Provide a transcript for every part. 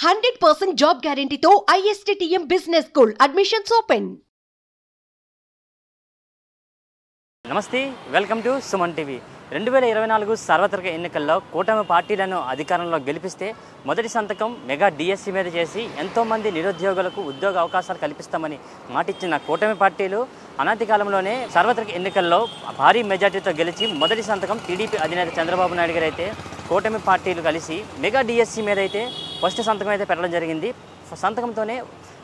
100% job guarantee తో ISTTM Business School admissions open. నమస్తే, welcome to Suman TV. 2024 సార్వత్రిక ఎన్నికల్లో కూటమి పార్టీలను అధికారంలో గెలిపిస్తే మొదటి సంతకం మెగా డిఎస్సి మీద చేసి ఎంతోమంది నిరుద్యోగులకు ఉద్యోగ అవకాశాలు కల్పిస్తామని మాటిచ్చిన కూటమి పార్టీలు అనాది కాలంలోనే సార్వత్రిక ఎన్నికల్లో భారీ మెజార్టీతో గెలిచి మొదటి సంతకం టీడీపీ అధినేత చంద్రబాబు నాయుడు గారు అయితే కూటమి పార్టీలు కలిసి మెగా డిఎస్సి మీద అయితే ఫస్ట్ సంతకం అయితే పెట్టడం జరిగింది. సంతకంతోనే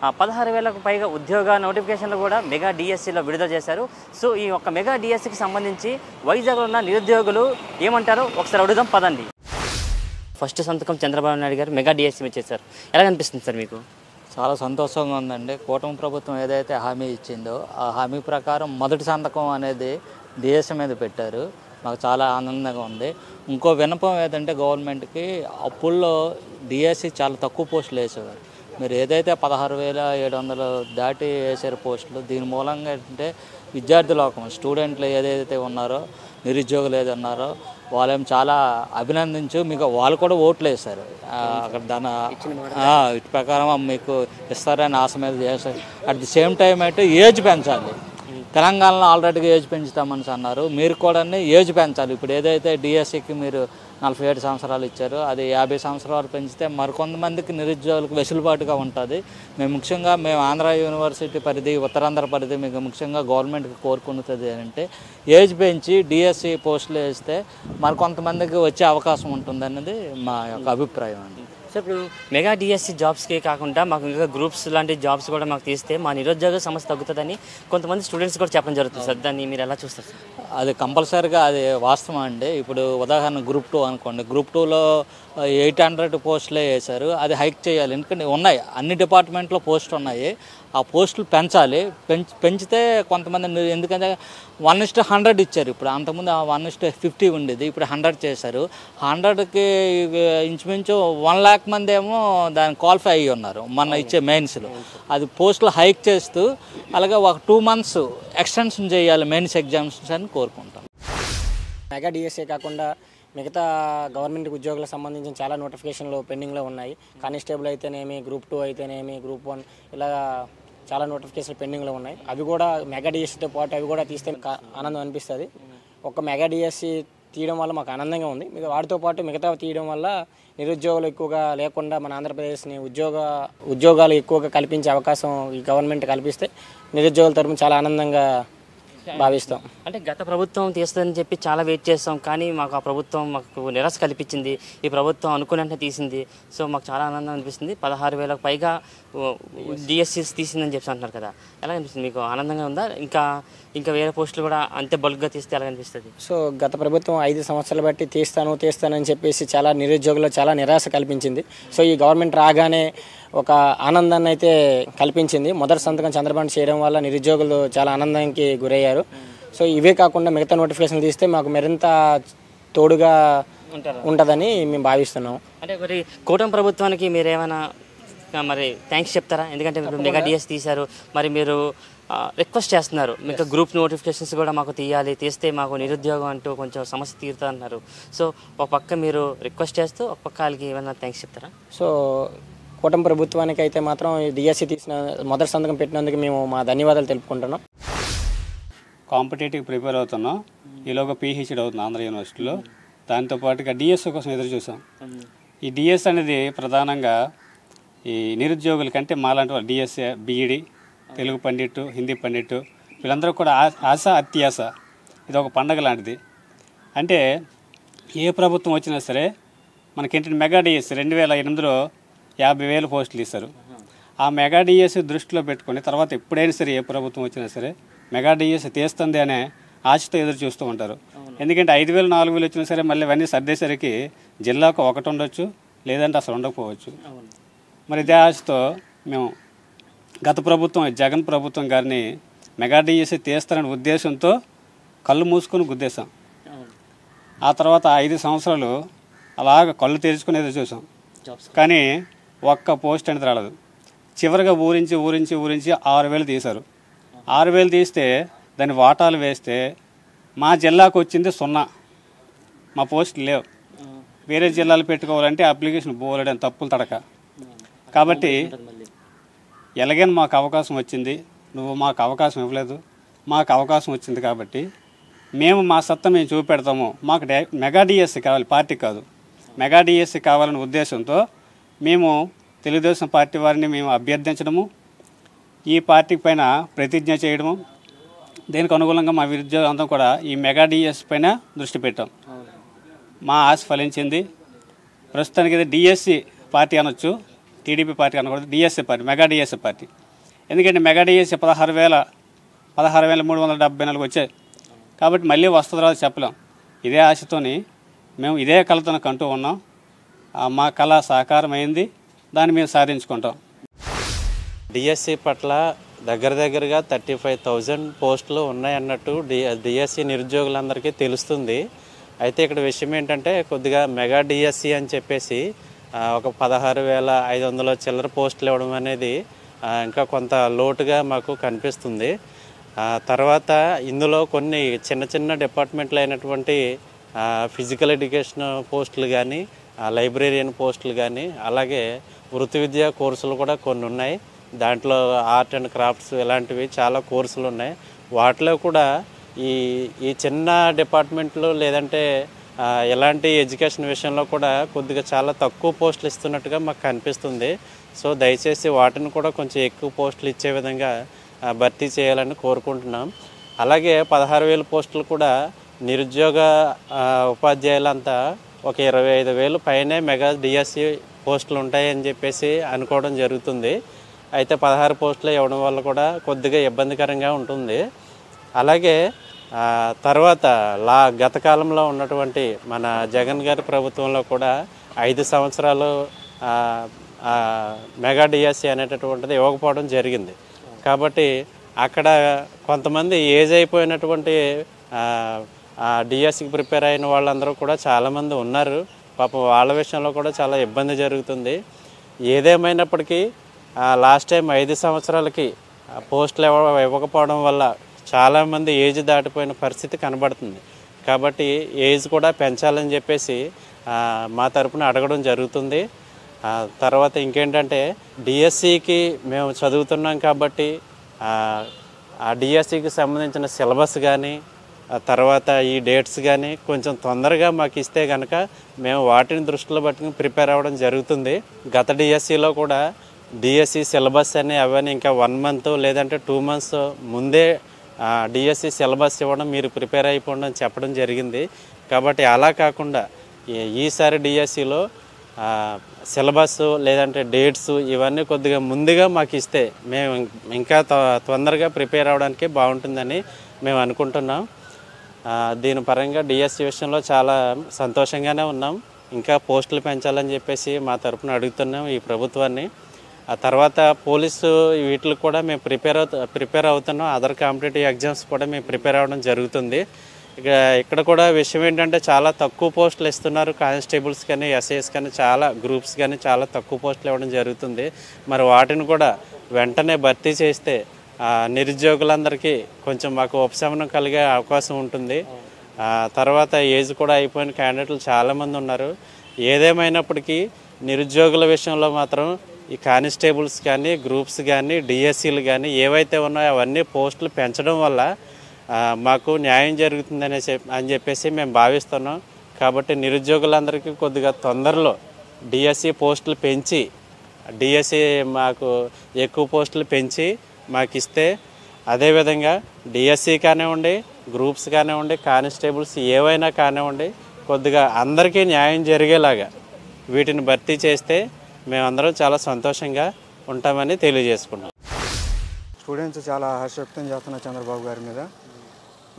16,000కు పైగా ఉద్యోగ నోటిఫికేషన్లు కూడా మెగా డిఎస్సిలో విడుదల చేశారు. సో ఈ ఒక్క మెగా డిఎస్సికి సంబంధించి వైజాగ్లో ఉన్న నిరుద్యోగులు ఏమంటారో ఒకసారి అడుగుదాం పదండి. ఫస్ట్ సంతకం చంద్రబాబు నాయుడు గారు మెగా డిఎస్సి మీద చేశారు. ఎలా అనిపిస్తుంది సార్ మీకు? చాలా సంతోషంగా ఉందండి. కూటమి ప్రభుత్వం ఏదైతే హామీ ఇచ్చిందో ఆ హామీ ప్రకారం మొదటి సంతకం అనేది డిఎస్సి మీద పెట్టారు. మాకు చాలా ఆనందంగా ఉంది. ఇంకో విన్నపం ఏదంటే గవర్నమెంట్కి అప్పుల్లో డిఎస్సి చాలా తక్కువ పోస్టులు వేసేవారు. మీరు ఏదైతే 16,700 దాటి వేసారు పోస్టులు, దీని మూలంగా ఏంటంటే విద్యార్థి లోకం స్టూడెంట్లు ఏదైతే ఉన్నారో, నిరుద్యోగులు ఏది ఉన్నారో వాళ్ళేం చాలా అభినందించు మీకు వాళ్ళు కూడా ఓట్లు వేశారు. అక్కడ ఇటు ప్రకారం మీకు ఇస్తారని ఆశ మీద చేశారు. అట్ ది సేమ్ టైం అయితే ఏజ్ పెంచాలి. తెలంగాణలో ఆల్రెడీగా ఏజ్ పెంచుతామని అన్నారు, మీరు కూడా ఏజ్ పెంచాలి. ఇప్పుడు ఏదైతే డిఎస్సికి మీరు 47 సంవత్సరాలు ఇచ్చారు, అది 50 సంవత్సరాలు పెంచితే మరికొంతమందికి నిరుద్యోగులకు వెసులుబాటుగా ఉంటుంది. మేము ఆంధ్ర యూనివర్సిటీ పరిధి, ఉత్తరాంధ్ర పరిధి మీకు ముఖ్యంగా గవర్నమెంట్కి కోరుకున్నది ఏంటంటే ఏజ్ పెంచి డిఎస్సి పోస్టులు వేస్తే మరికొంతమందికి వచ్చే అవకాశం ఉంటుంది అన్నది మా యొక్క అభిప్రాయం అండి. సో ఇప్పుడు మెగా డిఎస్సి జాబ్స్కే కాకుండా మాకు ఇంకా గ్రూప్స్ లాంటి జాబ్స్ కూడా మాకు తీస్తే మా నిరుద్యోగ సమస్య తగ్గుతుందని కొంతమంది స్టూడెంట్స్ కూడా చెప్పడం జరుగుతుంది సార్. దాన్ని మీరు ఎలా చూస్తారు సార్? అది కంపల్సరీగా అది వాస్తవం అండి. ఇప్పుడు ఉదాహరణ గ్రూప్ 2 అనుకోండి, గ్రూప్ 2లో 800 పోస్టులే వేశారు. అది హైక్ చేయాలి, ఎందుకంటే ఉన్నాయి అన్ని డిపార్ట్మెంట్లో పోస్టులు ఉన్నాయి. ఆ పోస్టులు పెంచాలి. పెంచితే కొంతమంది, ఎందుకంటే 1:100 ఇచ్చారు. ఇప్పుడు అంతకుముందు 1:50 ఉండేది, ఇప్పుడు 100 చేశారు. 100కి ఇంచుమించు 1 లాక్ మంది ఏమో దాన్ని క్వాలిఫై అయ్యి ఉన్నారు మన ఇచ్చే మెయిన్స్లో. అది పోస్టులు హైక్ చేస్తూ అలాగే ఒక 2 months ఎక్స్టెన్షన్ చేయాలి మెయిన్స్ ఎగ్జామ్స్ అని కోరుకుంటాం. మెగా డిఎస్సీ కాకుండా మిగతా గవర్నమెంట్ ఉద్యోగులకు సంబంధించిన చాలా నోటిఫికేషన్లు పెండింగ్లో ఉన్నాయి. కానిస్టేబుల్ అయితేనేమి, గ్రూప్ 2 అయితేనేమి, గ్రూప్ 1 ఇలా చాలా నోటిఫికేషన్లు పెండింగ్లో ఉన్నాయి. అవి కూడా మెగా డిఎస్సీతో పాటు అవి కూడా తీస్తే ఆనందం అనిపిస్తుంది. ఒక మెగా డిఎస్సీ తీయడం వల్ల మాకు ఆనందంగా ఉంది. వాటితో పాటు మిగతా తీయడం వల్ల నిరుద్యోగులు ఎక్కువగా లేకుండా మన ఆంధ్రప్రదేశ్ని ఉద్యోగాలు ఎక్కువగా కల్పించే అవకాశం ఈ గవర్నమెంట్ కల్పిస్తే నిరుద్యోగుల తరపున చాలా ఆనందంగా భావిస్తాం. అంటే గత ప్రభుత్వం తీస్తుందని చెప్పి చాలా వెయిట్ చేస్తాం, కానీ మాకు ఆ ప్రభుత్వం మాకు నిరాశ కల్పించింది. ఈ ప్రభుత్వం అనుకున్నట్టే తీసింది. సో మాకు చాలా ఆనందం అనిపిస్తుంది. 16,000కు పైగా డిఎస్సీస్ తీసిందని చెప్పి అంటున్నారు కదా, ఎలా అనిపిస్తుంది మీకు? ఆనందంగా ఉందా? ఇంకా వేరే పోస్టులు కూడా అంతే బల్క్గా తీస్తే ఎలా అనిపిస్తుంది? సో గత ప్రభుత్వం 5 సంవత్సరాలు బట్టి తీస్తానని చెప్పేసి చాలా నిరుద్యోగులు చాలా నిరాశ కల్పించింది. సో ఈ గవర్నమెంట్ రాగానే ఒక ఆనందాన్ని అయితే కల్పించింది. మొదటి సంతకం చంద్రబాబు చేయడం వల్ల నిరుద్యోగులు చాలా ఆనందానికి గురయ్యారు. సో ఇవే కాకుండా మిగతా నోటిఫికేషన్ తీస్తే మాకు మరింత తోడుగా ఉంటుందని మేము భావిస్తున్నాం. అంటే మరి కూటమి ప్రభుత్వానికి మీరు ఏమైనా మరి థ్యాంక్స్ చెప్తారా? ఎందుకంటే ఇప్పుడు మెగా డిఎస్ తీశారు, మరి మీరు రిక్వెస్ట్ చేస్తున్నారు మీకు గ్రూప్ నోటిఫికేషన్స్ కూడా మాకు తీస్తే మాకు నిరుద్యోగం అంటూ కొంచెం సమస్య తీరుతా అన్నారు. సో ఒక పక్క మీరు రిక్వెస్ట్ చేస్తూ ఒక పక్క వాళ్ళకి ఏమైనా థ్యాంక్స్ చెప్తారా? సో కూటమి ప్రభుత్వానికి అయితే మాత్రం డిఎస్సి తీసిన మొదటి సంతకం పెట్టినందుకు మేము మా ధన్యవాదాలు తెలుపుకుంటున్నాం. కాంపిటేటివ్ ప్రిపేర్ అవుతున్నాం. ఈలోగా పిహెచ్డి అవుతుంది ఆంధ్ర యూనివర్సిటీలో. దాంతోపాటుగా డిఎస్సి కోసం ఎదురు చూసాం. ఈ డిఎస్ అనేది ప్రధానంగా ఈ నిరుద్యోగుల కంటే మాలాంటి వాళ్ళు డిఎస్ఏ, బీఈడి, తెలుగు పండిట్టు, హిందీ పండిట్టు వీళ్ళందరూ కూడా ఆశ అత్యాశ. ఇది ఒక పండగ లాంటిది. అంటే ఏ ప్రభుత్వం వచ్చినా సరే మనకేంటంటే మెగా డిఎస్ 2008లో 50,000 పోస్టులు ఇస్తారు. ఆ మెగా డిఎస్ దృష్టిలో పెట్టుకొని తర్వాత ఎప్పుడైనా సరే ఏ ప్రభుత్వం వచ్చినా సరే మెగా డిఎస్ తీస్తుంది అనే ఆశతో ఎదురు చూస్తూ ఉంటారు. ఎందుకంటే 5,000, 4,000 వచ్చినా సరే మళ్ళీ ఇవన్నీ సర్దేసరికి జిల్లాకు ఒకటి ఉండొచ్చు, లేదంటే అసలు ఉండకపోవచ్చు. మరి ఇదే ఆశతో మేము గత ప్రభుత్వం జగన్ ప్రభుత్వం గారిని మెగా డిఎస్సి తీస్తారనే ఉద్దేశంతో కళ్ళు మూసుకొని గుద్దేశాం. ఆ తర్వాత 5 సంవత్సరాలు అలాగ కళ్ళు తెరుచుకుని ఎదురు చూసాం, కానీ ఒక్క పోస్ట్ అనేది రాలేదు. చివరిగా ఊరించి 6,000 తీశారు. 6,000 తీస్తే దాని వాటాలు వేస్తే మా జిల్లాకు వచ్చింది 0. మా పోస్టులు లేవు. వేరే జిల్లాలు పెట్టుకోవాలంటే అప్లికేషన్ పోలేడని తప్పులు తడక. కాబట్టి ఎలాగైనా మాకు అవకాశం వచ్చింది, నువ్వు మాకు అవకాశం ఇవ్వలేదు, మాకు అవకాశం వచ్చింది కాబట్టి మేము మా సత్తా మేము చూపెడతాము. మాకు మెగా డిఎస్సి కావాలి, పార్టీ కాదు. మెగా డిఎస్సి కావాలనే ఉద్దేశంతో మేము తెలుగుదేశం పార్టీ వారిని మేము అభ్యర్థించడము, ఈ పార్టీ పైన ప్రతిజ్ఞ చేయడము, దీనికి అనుగుణంగా మా విద్యార్థులంతా కూడా ఈ మెగా డిఎస్సి పైన దృష్టి పెట్టాం. మా ఆశ ఫలించింది. ప్రస్తుతానికి ఇది డిఎస్సి పార్టీ అనొచ్చు, టీడీపీ పార్టీ అనకూడదు, DSC party, mega DSC party. ఎందుకంటే మెగా డిఎస్సి 16,374 వచ్చాయి కాబట్టి మళ్ళీ వస్తుందో రాదో చెప్పలేం. ఇదే ఆశతోని మేము ఇదే కళతో కంటూ ఉన్నాం. మా కళ సాకారమైంది, దాన్ని మేము సాధించుకుంటాం. డిఎస్సి పట్ల దగ్గరగా 35,000 పోస్టులు ఉన్నాయన్నట్టు డిఎస్సి నిరుద్యోగులందరికీ తెలుస్తుంది. అయితే ఇక్కడ విషయం ఏంటంటే కొద్దిగా మెగా డిఎస్సి అని చెప్పేసి ఒక 16,500 చిల్లర పోస్టులు ఇవ్వడం అనేది ఇంకా కొంత లోటుగా మాకు కనిపిస్తుంది. తర్వాత ఇందులో కొన్ని చిన్న డిపార్ట్మెంట్లు అయినటువంటి ఫిజికల్ ఎడ్యుకేషన్ పోస్టులు కానీ, లైబ్రేరియన్ పోస్టులు కానీ, అలాగే వృత్తి విద్యా కోర్సులు కూడా కొన్ని ఉన్నాయి. దాంట్లో ఆర్ట్ అండ్ క్రాఫ్ట్స్ ఇలాంటివి చాలా కోర్సులు ఉన్నాయి. వాటిలో కూడా ఈ చిన్న డిపార్ట్మెంట్లు లేదంటే ఎలాంటి ఎడ్యుకేషన్ విషయంలో కూడా కొద్దిగా చాలా తక్కువ పోస్టులు ఇస్తున్నట్టుగా మాకు కనిపిస్తుంది. సో దయచేసి వాటిని కూడా కొంచెం ఎక్కువ పోస్టులు ఇచ్చే విధంగా భర్తీ చేయాలని కోరుకుంటున్నాం. అలాగే 16,000 పోస్టులు కూడా నిరుద్యోగ ఉపాధ్యాయులంతా ఒక 25,000 పైనే మెగా డిఎస్సి పోస్టులు ఉంటాయని చెప్పేసి అనుకోవడం జరుగుతుంది. అయితే 16 పోస్టులు ఇవ్వడం వల్ల కూడా కొద్దిగా ఇబ్బందికరంగా ఉంటుంది. అలాగే తర్వాత గత కాలంలో ఉన్నటువంటి మన జగన్ గారి ప్రభుత్వంలో కూడా 5 సంవత్సరాలు మెగా డిఎస్సి అనేటటువంటిది ఇవ్వకపోవడం జరిగింది. కాబట్టి అక్కడ కొంతమంది ఏజ్ అయిపోయినటువంటి డిఎస్సికి ప్రిపేర్ అయిన వాళ్ళందరూ కూడా చాలామంది ఉన్నారు. పాపం వాళ్ళ విషయంలో కూడా చాలా ఇబ్బంది జరుగుతుంది. ఏదేమైనప్పటికీ లాస్ట్ టైం 5 సంవత్సరాలకి పోస్టులు ఇవ్వకపోవడం వల్ల చాలామంది ఏజ్ దాటిపోయిన పరిస్థితి కనబడుతుంది. కాబట్టి ఏజ్ కూడా పెంచాలని చెప్పేసి మా తరపున అడగడం జరుగుతుంది. తర్వాత ఇంకేంటంటే డిఎస్సికి మేము చదువుతున్నాం కాబట్టి ఆ డిఎస్సికి సంబంధించిన సిలబస్ కానీ, తర్వాత ఈ డేట్స్ కానీ కొంచెం తొందరగా మాకు ఇస్తే కనుక మేము వాటిని దృష్టిలో పట్టుకుని ప్రిపేర్ అవ్వడం జరుగుతుంది. గత డిఎస్సిలో కూడా డిఎస్సి సిలబస్ అని అవన్నీ ఇంకా 1 మంత్ లేదంటే 2 మంత్స్ ముందే డిఎస్సి సిలబస్ ఇవ్వడం, మీరు ప్రిపేర్ అయిపోవడం చెప్పడం జరిగింది. కాబట్టి అలా కాకుండా ఈసారి డిఎస్సిలో సిలబస్ లేదంటే డేట్స్ ఇవన్నీ కొద్దిగా ముందుగా మాకు ఇస్తే మేము ఇంకా తొందరగా ప్రిపేర్ అవ్వడానికి బాగుంటుందని మేము అనుకుంటున్నాం. దీని పరంగా డిఎస్సి విషయంలో చాలా సంతోషంగానే ఉన్నాం. ఇంకా పోస్టులు పెంచాలని చెప్పేసి మా తరపున అడుగుతున్నాం ఈ ప్రభుత్వాన్ని. ఆ తర్వాత పోలీసు వీటికి కూడా మేము ప్రిపేర్ అవుతున్నాం. అదర్ కాంపిటేటివ్ ఎగ్జామ్స్ కూడా మేము ప్రిపేర్ అవ్వడం జరుగుతుంది. ఇక్కడ కూడా విషయం ఏంటంటే చాలా తక్కువ పోస్టులు ఇస్తున్నారు. కానిస్టేబుల్స్ కానీ, ఎస్ఐఎస్ కానీ, చాలా గ్రూప్స్ కానీ చాలా తక్కువ పోస్టులు ఇవ్వడం జరుగుతుంది. మరి వాటిని కూడా వెంటనే భర్తీ చేస్తే నిరుద్యోగులందరికీ కొంచెం మాకు ఉపశమనం కలిగే అవకాశం ఉంటుంది. తర్వాత ఏజ్ కూడా అయిపోయిన క్యాండిడేట్లు చాలామంది ఉన్నారు. ఏదేమైనప్పటికీ నిరుద్యోగుల విషయంలో మాత్రం ఈ కానిస్టేబుల్స్ కానీ, గ్రూప్స్ కానీ, డిఎస్సీలు కానీ ఏవైతే ఉన్నాయో అవన్నీ పోస్టులు పెంచడం వల్ల మాకు న్యాయం జరుగుతుందని చెప్పేసి మేము భావిస్తున్నాం. కాబట్టి నిరుద్యోగులందరికీ కొద్దిగా తొందరలో డిఎస్సి పోస్టులు పెంచి, డిఎస్సి మాకు ఎక్కువ పోస్టులు పెంచి మాకు ఇస్తే, అదేవిధంగా డిఎస్సి కానివ్వండి, గ్రూప్స్ కానివ్వండి, కానిస్టేబుల్స్ ఏవైనా కానివ్వండి కొద్దిగా అందరికీ న్యాయం జరిగేలాగా వీటిని భర్తీ చేస్తే మేమందరం చాలా సంతోషంగా ఉంటామని తెలియజేసుకున్నాం. స్టూడెంట్స్ చాలా హర్ష వ్యక్తం చేస్తున్నారు చంద్రబాబు గారి మీద.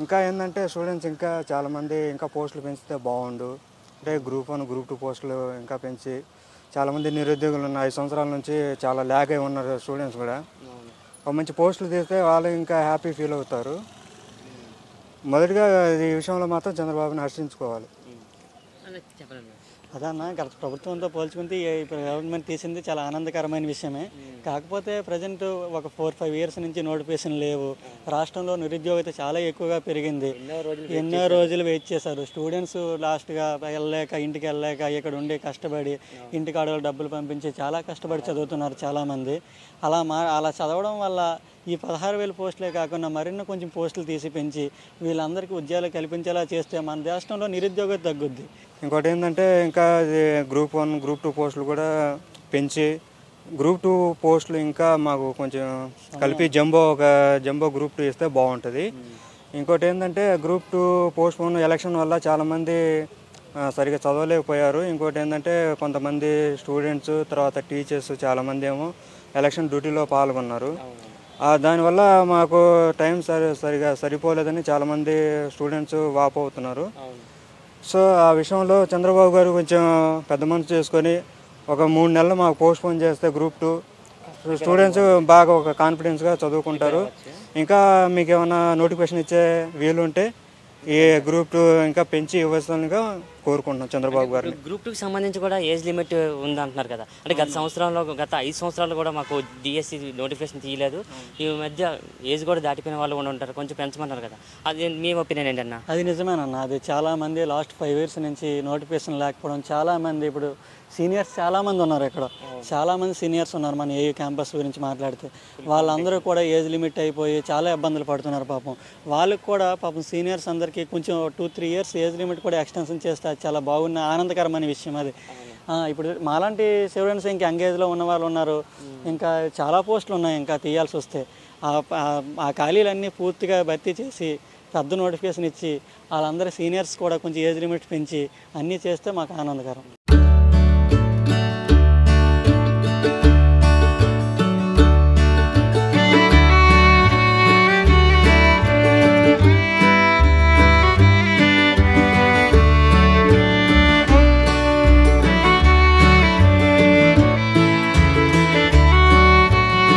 ఇంకా ఏంటంటే స్టూడెంట్స్ ఇంకా చాలామంది ఇంకా పోస్టులు పెంచితే బాగుండు, అంటే గ్రూప్ 1, గ్రూప్ 2 పోస్టులు ఇంకా పెంచి చాలామంది నిరుద్యోగులు ఉన్న 5 సంవత్సరాల నుంచి చాలా ల్యాగ్ అయి ఉన్నారు స్టూడెంట్స్ కూడా. ఒక మంచి పోస్టులు తీస్తే వాళ్ళు ఇంకా హ్యాపీ ఫీల్ అవుతారు. మొదటిగా ఈ విషయంలో మాత్రం చంద్రబాబుని హర్షించుకోవాలి. అదన్న గత ప్రభుత్వంతో పోల్చుకుంటే ఈ గవర్నమెంట్ తీసింది చాలా ఆనందకరమైన విషయమే. కాకపోతే ప్రజెంట్ ఒక 4-5 ఇయర్స్ నుంచి నోటిఫికేషన్ లేవు. రాష్ట్రంలో నిరుద్యోగత చాలా ఎక్కువగా పెరిగింది. ఎన్నో రోజులు వెయిట్ చేశారు. స్టూడెంట్స్ లాస్ట్గా ఇంటికి వెళ్ళలేక ఇక్కడ ఉండి కష్టపడి ఇంటికి ఆడవాళ్ళు డబ్బులు పంపించి చాలా కష్టపడి చదువుతున్నారు చాలామంది. అలా చదవడం వల్ల ఈ 16,000 పోస్టులే కాకుండా మరిన్ని కొంచెం పోస్టులు తీసి పెంచి వీళ్ళందరికీ ఉద్యోగాలు కల్పించేలా చేస్తే మన రాష్ట్రంలో నిరుద్యోగత తగ్గుద్ది. ఇంకోటి ఏంటంటే ఇంకా గ్రూప్ 1 గ్రూప్ 2 పోస్టులు కూడా పెంచి గ్రూప్ 2 పోస్టులు ఇంకా మాకు కొంచెం కలిపి జంబో గ్రూప్ 2 ఇస్తే బాగుంటుంది. ఇంకోటి ఏంటంటే గ్రూప్ 2 పోస్ట్ పోన్ ఎలక్షన్ వల్ల చాలామంది సరిగ్గా చదవలేకపోయారు. ఇంకోటి ఏంటంటే కొంతమంది స్టూడెంట్స్ తర్వాత టీచర్స్ చాలామంది ఏమో ఎలక్షన్ డ్యూటీలో పాల్గొన్నారు. దానివల్ల మాకు టైం సరిగా సరిపోలేదని చాలామంది స్టూడెంట్స్ వాపోతున్నారు. సో ఆ విషయంలో చంద్రబాబు గారు కొంచెం పెద్ద మనసు చేసుకొని ఒక 3 నెలలు మాకు పోస్ట్ పోన్ చేస్తే గ్రూప్ 2 స్టూడెంట్స్ బాగా ఒక కాన్ఫిడెన్స్గా చదువుకుంటారు. ఇంకా మీకు ఏమైనా నోటిఫికేషన్ ఇచ్చే వీలుంటే ఈ గ్రూప్ 2 ఇంకా పెంచి ఇవ్వాల్సిందిగా కోరుకుంటున్నాం చంద్రబాబు గారిని. గ్రూప్ 2కి సంబంధించి కూడా ఏజ్ లిమిట్ ఉందంటున్నారు కదా, అంటే గత 5 సంవత్సరాలు కూడా మాకు డిఎస్సి నోటిఫికేషన్ తీయలేదు. ఈ మధ్య ఏజ్ కూడా దాటిపోయిన వాళ్ళు కూడా ఉంటారు, కొంచెం పెంచమన్నారు కదా, అది మీ ఒపీనియన్ ఏంటన్నా? అది నిజమేనన్న. అది చాలామంది లాస్ట్ 5 ఇయర్స్ నుంచి నోటిఫికేషన్ లేకపోవడం, చాలామంది ఇప్పుడు సీనియర్స్ చాలామంది ఉన్నారు. ఇక్కడ చాలామంది సీనియర్స్ ఉన్నారు. మన ఏయూ క్యాంపస్ గురించి మాట్లాడితే వాళ్ళందరూ కూడా ఏజ్ లిమిట్ అయిపోయి చాలా ఇబ్బందులు పడుతున్నారు. వాళ్ళకి కూడా సీనియర్స్ అందరికీ కొంచెం 2-3 ఇయర్స్ ఏజ్ లిమిట్ కూడా ఎక్స్టెన్షన్ చేస్తే అది చాలా బాగున్న ఆనందకరమైన విషయం అది. ఇప్పుడు మాలాంటి స్టూడెంట్స్ ఇంకా ఎంగేజ్లో ఉన్న వాళ్ళు ఉన్నారు. ఇంకా చాలా పోస్టులు ఉన్నాయి ఇంకా తీయాల్సి వస్తే. ఆ ఖాళీలన్నీ పూర్తిగా భర్తీ చేసి పెద్ద నోటిఫికేషన్ ఇచ్చి వాళ్ళందరూ సీనియర్స్ కూడా కొంచెం ఏజ్ లిమిట్ పెంచి అన్నీ చేస్తే మాకు ఆనందకరం.